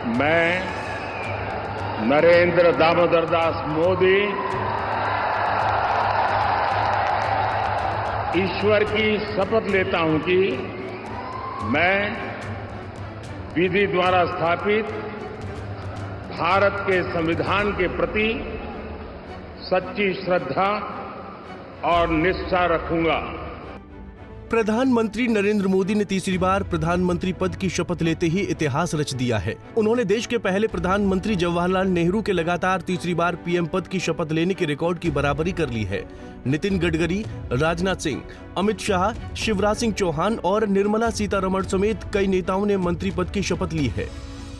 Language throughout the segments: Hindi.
मैं नरेंद्र दामोदर दास मोदी ईश्वर की शपथ लेता हूं कि मैं विधि द्वारा स्थापित भारत के संविधान के प्रति सच्ची श्रद्धा और निष्ठा रखूंगा। प्रधानमंत्री नरेंद्र मोदी ने तीसरी बार प्रधानमंत्री पद की शपथ लेते ही इतिहास रच दिया है। उन्होंने देश के पहले प्रधानमंत्री जवाहरलाल नेहरू के लगातार तीसरी बार पीएम पद की शपथ लेने के रिकॉर्ड की बराबरी कर ली है। नितिन गडकरी, राजनाथ सिंह, अमित शाह, शिवराज सिंह चौहान और निर्मला सीतारमण समेत कई नेताओं ने मंत्री पद की शपथ ली है।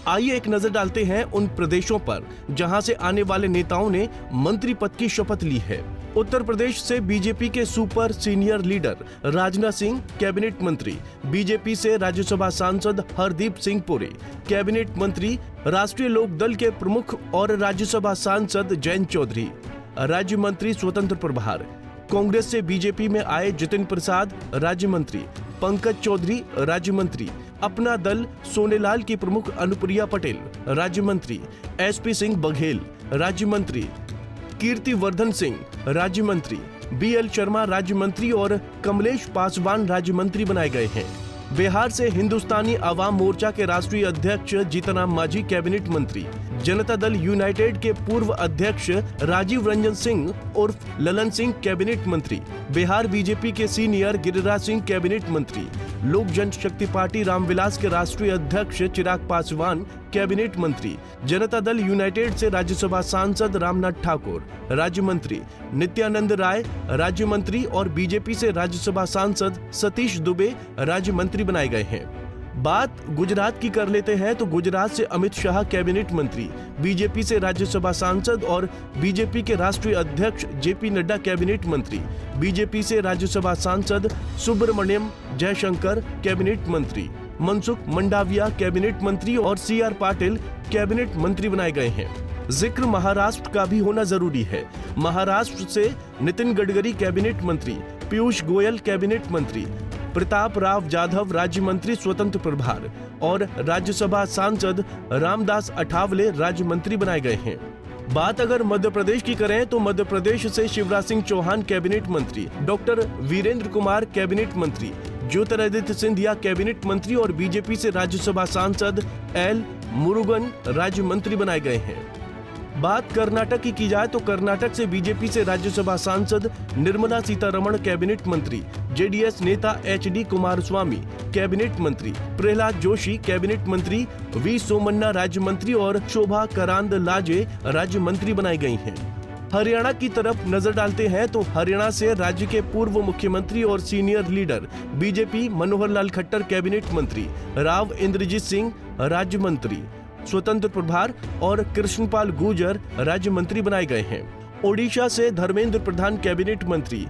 आइए एक नजर डालते हैं उन प्रदेशों पर जहां से आने वाले नेताओं ने मंत्री पद की शपथ ली है। उत्तर प्रदेश से बीजेपी के super senior leader Rajnath Singh cabinet मंत्री, बीजेपी से राज्यसभा सांसद हरदीप सिंह पुरी कैबिनेट मंत्री, राष्ट्रीय लोक दल के प्रमुख और राज्यसभा सांसद जयंत चौधरी राज्य मंत्री स्वतंत्र प्रभार, कांग्रेस से बीजेपी में आए जितिन प्रसाद राज्य मंत्री, पंकज चौधरी राज्य मंत्री, अपना दल सोनेलाल की प्रमुख अनुप्रिया पटेल राज्य मंत्री, एसपी सिंह बघेल राज्य मंत्री, कीर्तिवर्धन सिंह राज्य मंत्री, बीएल शर्मा राज्य मंत्री और कमलेश पासवान राज्य मंत्री बनाए गए हैं। बिहार से हिंदुस्तानी आवाम मोर्चा के राष्ट्रीय अध्यक्ष जीतनराम मांझी कैबिनेट मंत्री, जनता दल यूनाइटेड के पूर्व अध्यक्ष राजीव रंजन सिंह उर्फ ललन सिंह कैबिनेट मंत्री, बिहार बीजेपी के सीनियर गिरिराज सिंह कैबिनेट मंत्री, लोक जनशक्ति पार्टी रामविलास के राष्ट्रीय अध्यक्ष चिराग पासवान कैबिनेट मंत्री, जनता दल यूनाइटेड से राज्यसभा सांसद रामनाथ ठाकुर राज्य मंत्री, नित्यानंद राय राज्य मंत्री और बीजेपी से राज्यसभा सांसद सतीश दुबे राज्य मंत्री बनाए गए हैं। बात गुजरात की कर लेते हैं तो गुजरात से अमित शाह कैबिनेट मंत्री, बीजेपी से राज्यसभा सांसद और बीजेपी के राष्ट्रीय अध्यक्ष जेपी नड्डा कैबिनेट मंत्री, बीजेपी से राज्यसभा सांसद सुब्रमण्यम जयशंकर कैबिनेट मंत्री, मनसुख मंडाविया कैबिनेट मंत्री और सीआर पाटिल कैबिनेट मंत्री बनाए गए हैं। जिक्र महाराष्ट्र का भी होना जरूरी है। महाराष्ट्र से नितिन गडकरी कैबिनेट मंत्री, पीयूष गोयल कैबिनेट मंत्री, प्रताप राव जाधव राज्य मंत्री स्वतंत्र प्रभार और राज्यसभा सांसद रामदास अठावले राज्य मंत्री बनाए गए हैं। बात अगर मध्य प्रदेश की करें तो मध्य प्रदेश से शिवराज सिंह चौहान कैबिनेट मंत्री, डॉक्टर वीरेंद्र कुमार कैबिनेट मंत्री, ज्योतिरादित्य सिंधिया कैबिनेट मंत्री और बीजेपी से राज्यसभा सांसद एल मुरुगन राज्य मंत्री बनाए गए हैं। बात कर्नाटक की जाए तो कर्नाटक से बीजेपी से राज्यसभा सांसद निर्मला सीतारमण कैबिनेट मंत्री, जेडीएस नेता एचडी कुमारस्वामी कैबिनेट मंत्री, प्रहलाद जोशी कैबिनेट मंत्री, वी सोमन्ना राज्य मंत्री और शोभा करांदलाजे राज्य मंत्री बनाई गई हैं। हरियाणा की तरफ नजर डालते हैं तो हरियाणा से राज्य के पूर्व मुख्यमंत्री और senior leader BJP Manohar Lal Khattar cabinet मंत्री, राव इंद्रजीत सिंह राज्य मंत्री, स्वतंत्र प्रभार और कृष्णपाल गुर्जर राज्य मंत्री बनाए गए हैं। ओडिशा से धर्मेंद्र प्रधान कैबिनेट मंत्री,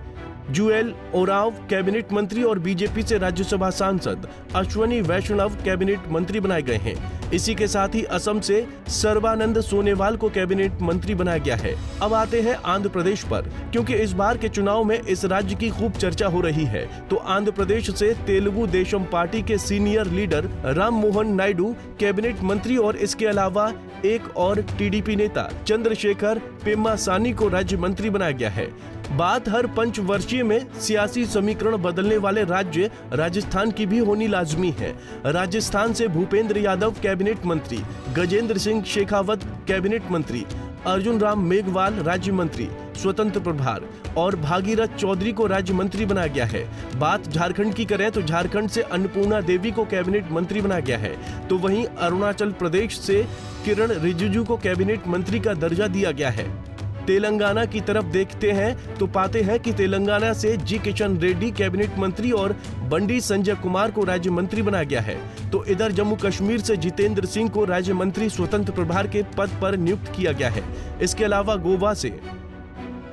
जुएल ओराव कैबिनेट मंत्री और बीजेपी से राज्यसभा सांसद अश्वनी वैष्णव कैबिनेट मंत्री बनाए गए हैं। इसी के साथ ही असम से सर्बानंद सोनेवाल को कैबिनेट मंत्री बनाया गया है। अब आते हैं आंध्र प्रदेश पर, क्योंकि इस बार के चुनाव में इस राज्य की खूब चर्चा हो रही है। तो आंध्र प्रदेश से तेलुगु देशम पार्टी के senior leader Ram Mohan Naidu cabinet मंत्री और इसके अलावा एक और टीडीपी नेता चंद्रशेखर पेम्मासानी को राज्य मंत्री बनाया गया है। बात हर पंचवर्षीय में सियासी समीकरण बदलने वाले राज्य राजस्थान की भी होनी लाजमी है। राजस्थान से भूपेंद्र यादव कैबिनेट मंत्री, गजेंद्र सिंह शेखावत कैबिनेट मंत्री, अर्जुन राम मेघवाल राज्य मंत्री, स्वतंत्र प्रभार और भागीरथ चौधरी को राज्य मंत्री बनाया गया है। बात झारखंड की करें तो झारखंड से अन्नपूर्णा देवी को कैबिनेट मंत्री बनाया गया है। तो वहीं अरुणाचल प्रदेश से किरण रिजिजू को कैबिनेट मंत्री का दर्जा दिया गया है। तेलंगाना की तरफ देखते हैं तो पाते हैं कि तेलंगाना से जी किशन रेड्डी कैबिनेट मंत्री और बंडी संजय कुमार को राज्य मंत्री बनाया गया है। तो इधर जम्मू कश्मीर से जितेंद्र सिंह को राज्य मंत्री स्वतंत्र प्रभार के पद पर नियुक्त किया गया है। इसके अलावा गोवा से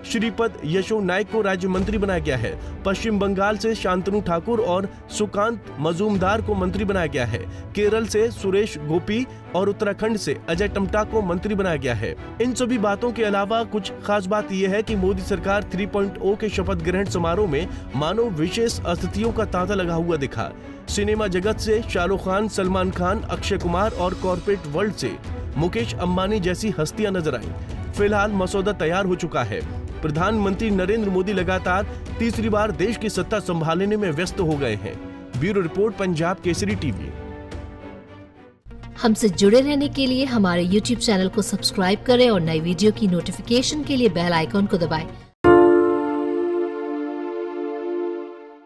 श्रीपद यशो नायक को राज्य मंत्री बनाया गया है। पश्चिम बंगाल से शांतनु ठाकुर और सुकांत मजूमदार को मंत्री बनाया गया है। केरल से सुरेश गोपी और उत्तराखंड से अजय टम्टा को मंत्री बनाया गया है। इन सभी बातों के अलावा कुछ खास बात यह है कि मोदी सरकार 3.0 के शपथ ग्रहण समारोह में मानो विशेष अतिथियों का तांता लगा हुआ दिखा। सिनेमा जगत से शाहरुख खान, सलमान खान, अक्षय कुमार और कॉर्पोरेट वर्ल्ड से मुकेश अंबानी जैसी हस्तियां नजर आईं। फिलहाल मसौदा तैयार हो चुका है। प्रधानमंत्री नरेंद्र मोदी लगातार तीसरी बार देश की सत्ता संभालने में व्यस्त हो गए हैं। Bureau report, Punjab Kesari TV. हमसे जुड़े रहने के लिए हमारे YouTube चैनल को सब्सक्राइब करें और नई वीडियो की नोटिफिकेशन के लिए बेल आइकॉन को दबाएं।